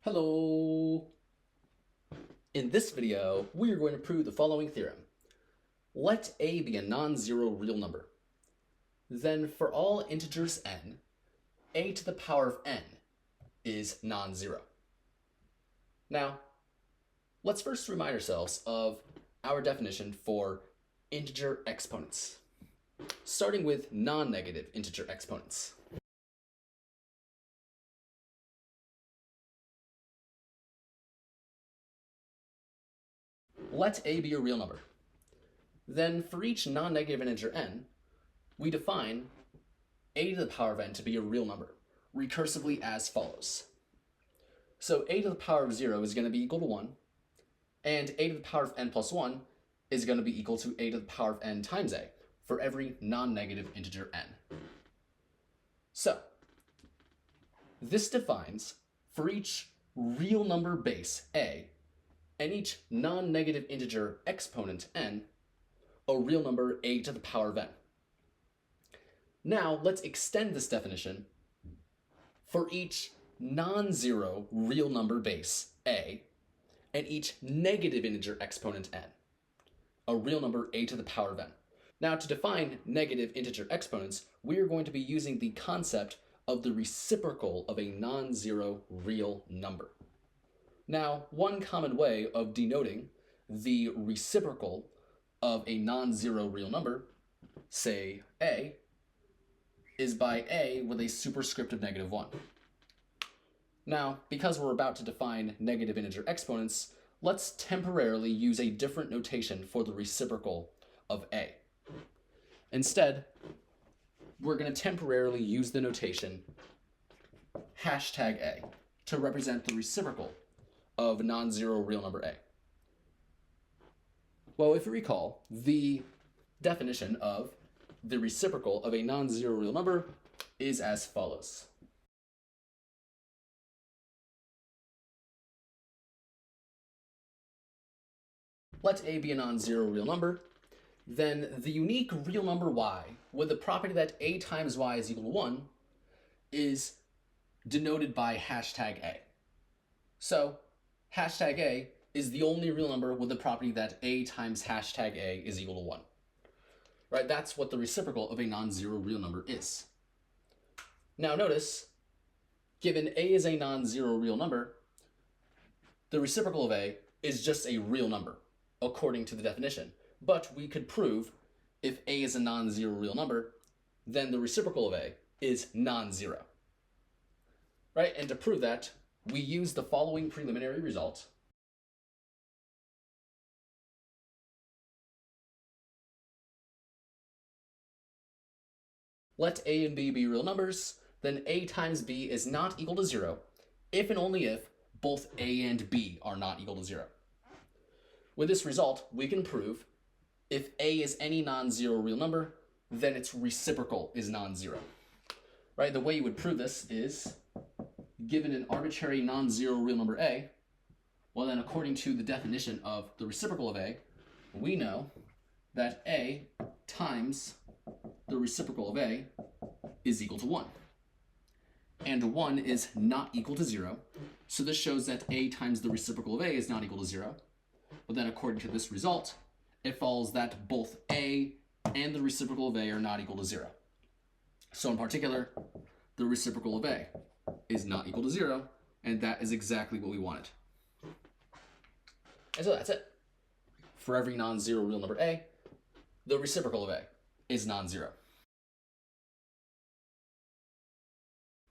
Hello! In this video, we are going to prove the following theorem. Let a be a non-zero real number. Then for all integers n, a to the power of n is non-zero. Now, let's first remind ourselves of our definition for integer exponents, starting with non-negative integer exponents. Let a be a real number. Then for each non-negative integer n, we define a to the power of n to be a real number, recursively as follows. So a to the power of 0 is going to be equal to 1, and a to the power of n plus 1 is going to be equal to a to the power of n times a for every non-negative integer n. So this defines for each real number base a and each non-negative integer exponent n, a real number a to the power of n. Now let's extend this definition for each non-zero real number base a and each negative integer exponent n, a real number a to the power of n. Now to define negative integer exponents, we are going to be using the concept of the reciprocal of a non-zero real number. Now, one common way of denoting the reciprocal of a non-zero real number, say a, is by a with a superscript of -1. Now, because we're about to define negative integer exponents, let's temporarily use a different notation for the reciprocal of a. Instead, we're going to temporarily use the notation #a to represent the reciprocal of non-zero real number a. Well, if you recall, the definition of the reciprocal of a non-zero real number is as follows. Let a be a non-zero real number, then the unique real number y with the property that a times y is equal to 1 is denoted by #a. So #a is the only real number with the property that a times #a is equal to 1. Right? That's what the reciprocal of a non-zero real number is. Now notice, given a is a non-zero real number, the reciprocal of a is just a real number, according to the definition. But we could prove if a is a non-zero real number, then the reciprocal of a is non-zero. Right? And to prove that, we use the following preliminary result. Let a and b be real numbers, then a times b is not equal to 0 if and only if both a and b are not equal to 0. With this result, we can prove if a is any non-zero real number, then its reciprocal is non-zero. Right? The way you would prove this is, given an arbitrary non-zero real number a, well then according to the definition of the reciprocal of a, we know that a times the reciprocal of a is equal to 1. And 1 is not equal to 0, so this shows that a times the reciprocal of a is not equal to 0. But then according to this result, it follows that both a and the reciprocal of a are not equal to 0. So in particular, the reciprocal of a is not equal to 0, and that is exactly what we wanted. And so that's it. For every non-zero real number a, the reciprocal of a is non-zero.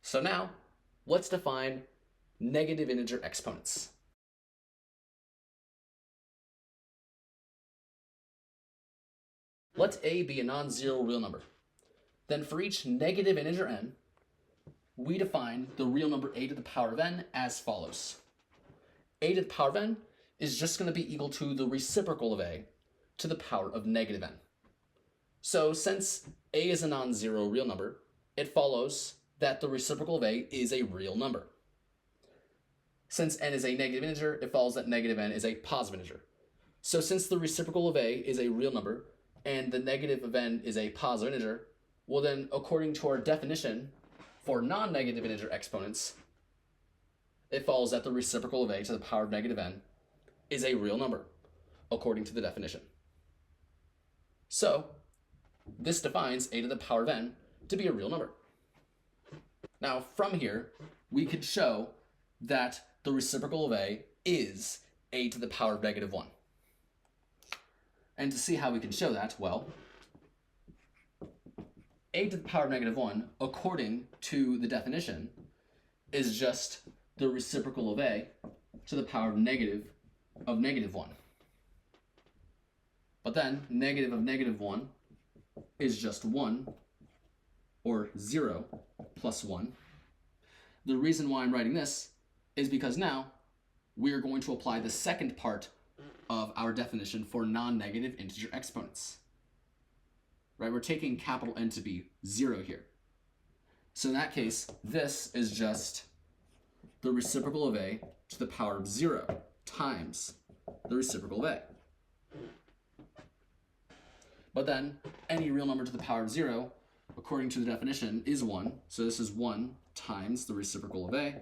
So now, let's define negative integer exponents. Let a be a non-zero real number. Then for each negative integer n, we define the real number a to the power of n as follows. A to the power of n is just going to be equal to the reciprocal of a to the power of -n. So since a is a non-zero real number, it follows that the reciprocal of a is a real number. Since n is a negative integer, it follows that -n is a positive integer. So since the reciprocal of a is a real number and the negative of n is a positive integer, well then according to our definition for non-negative integer exponents, it follows that the reciprocal of a to the power of negative n is a real number, according to the definition. So, this defines a to the power of n to be a real number. Now, from here, we could show that the reciprocal of a is a to the power of negative 1. And to see how we can show that, well, a to the power of negative 1, according to the definition, is just the reciprocal of a to the power of negative 1. But then, negative of negative 1 is just 1, or 0 plus 1. The reason why I'm writing this is because now we are going to apply the second part of our definition for non-negative integer exponents. Right, we're taking capital N to be 0 here. So in that case, this is just the reciprocal of a to the power of 0 times the reciprocal of a. But then, any real number to the power of 0, according to the definition, is 1. So this is 1 times the reciprocal of a,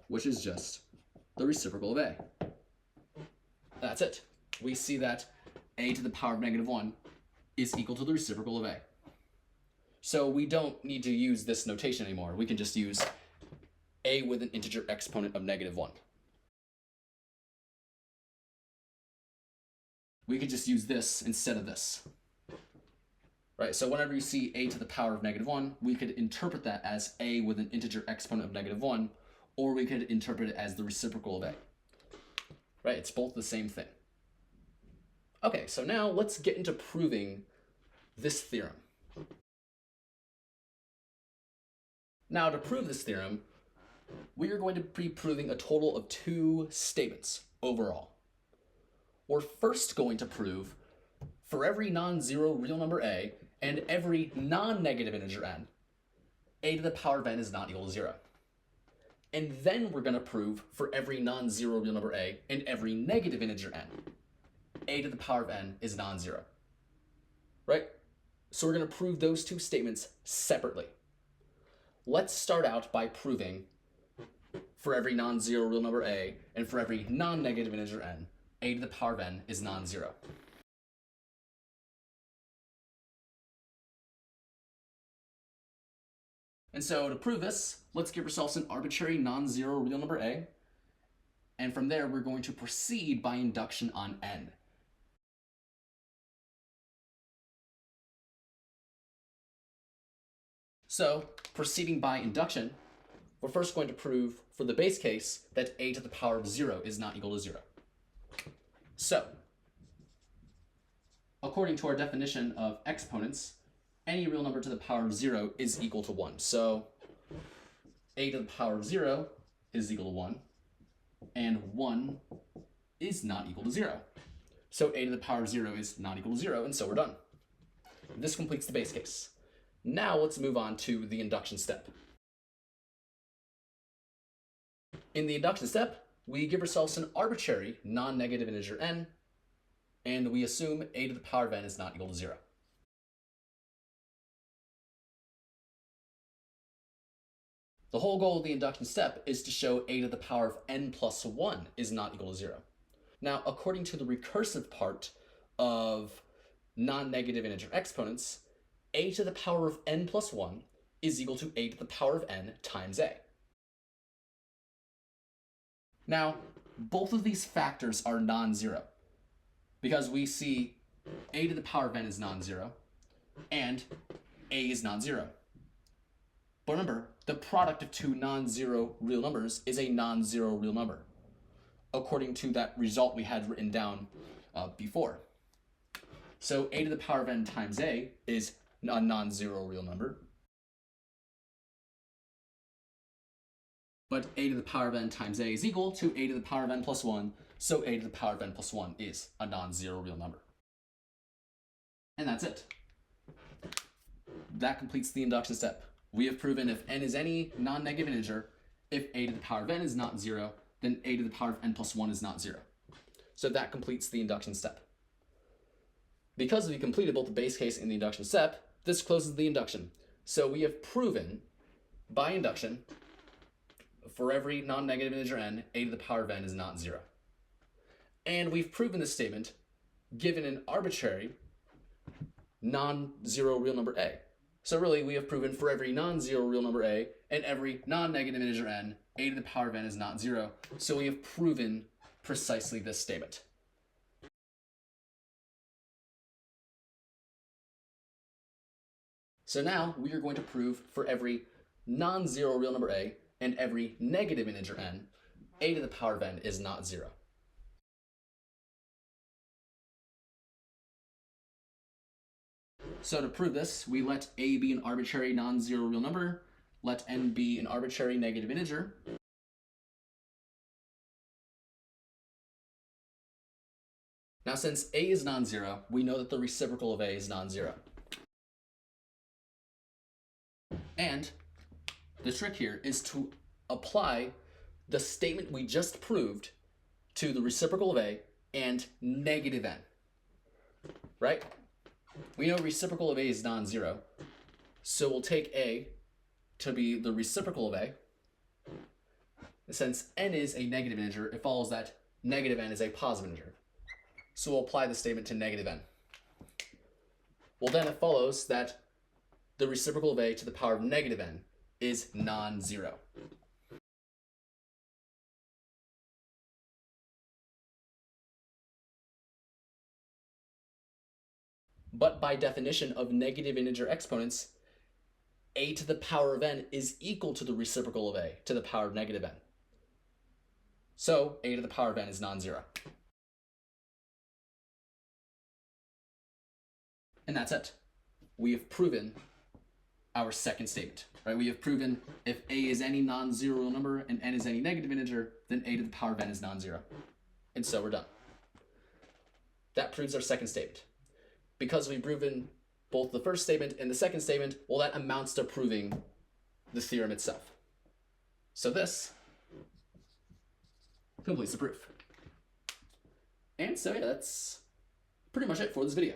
which is just the reciprocal of a. That's it. We see that a to the power of negative 1 is equal to the reciprocal of a. So we don't need to use this notation anymore. We can just use a with an integer exponent of negative 1. We could just use this instead of this. Right, so whenever you see a to the power of negative 1, we could interpret that as a with an integer exponent of negative 1, or we could interpret it as the reciprocal of a. Right, it's both the same thing. Okay, so now let's get into proving this theorem. Now, to prove this theorem, we are going to be proving a total of 2 statements overall. We're first going to prove for every non-zero real number a and every non-negative integer n, a to the power of n is not equal to 0. And then we're going to prove for every non-zero real number a and every negative integer n, a to the power of n is non-zero. Right? So we're going to prove those 2 statements separately. Let's start out by proving for every non-zero real number a and for every non-negative integer n, a to the power of n is non-zero. And so to prove this, let's give ourselves an arbitrary non-zero real number a, and from there we're going to proceed by induction on n. So, proceeding by induction, we're first going to prove for the base case that a to the power of 0 is not equal to 0. So, according to our definition of exponents, any real number to the power of 0 is equal to 1. So, a to the power of 0 is equal to 1, and 1 is not equal to 0. So a to the power of 0 is not equal to 0, and so we're done. This completes the base case. Now let's move on to the induction step. In the induction step, we give ourselves an arbitrary non-negative integer n, and we assume a to the power of n is not equal to 0. The whole goal of the induction step is to show a to the power of n plus 1 is not equal to 0. Now, according to the recursive part of non-negative integer exponents, a to the power of n plus 1 is equal to a to the power of n times a. Now, both of these factors are non-zero because we see a to the power of n is non-zero and a is non-zero. But remember, the product of 2 non-zero real numbers is a non-zero real number, according to that result we had written down before. So a to the power of n times a is a non-zero real number. But a to the power of n times a is equal to a to the power of n plus 1, so a to the power of n plus 1 is a non-zero real number. And that's it. That completes the induction step. We have proven if n is any non-negative integer, if a to the power of n is not 0, then a to the power of n plus 1 is not 0. So that completes the induction step. Because we completed both the base case and the induction step, this closes the induction. So we have proven by induction for every non-negative integer n, a to the power of n is not 0. And we've proven this statement given an arbitrary non-zero real number a. So really, we have proven for every non-zero real number a and every non-negative integer n, a to the power of n is not 0. So we have proven precisely this statement. So now we are going to prove for every non-zero real number a and every negative integer n, a to the power of n is not 0. So to prove this, we let a be an arbitrary non-zero real number, let n be an arbitrary negative integer. Now since a is non-zero, we know that the reciprocal of a is non-zero. And the trick here is to apply the statement we just proved to the reciprocal of a and negative n, right? We know reciprocal of a is non-zero, so we'll take a to be the reciprocal of a. Since n is a negative integer, it follows that negative n is a positive integer. So we'll apply the statement to negative n. Well, then it follows that the reciprocal of a to the power of negative n is non-zero. But by definition of negative integer exponents, a to the power of n is equal to the reciprocal of a to the power of negative n. So a to the power of n is non-zero. And that's it. We have proven our second statement, right? We have proven if a is any non-zero real number and n is any negative integer, then a to the power of n is non-zero. And so we're done. That proves our second statement. Because we've proven both the first statement and the second statement, well, that amounts to proving the theorem itself. So this completes the proof. And so yeah, that's pretty much it for this video.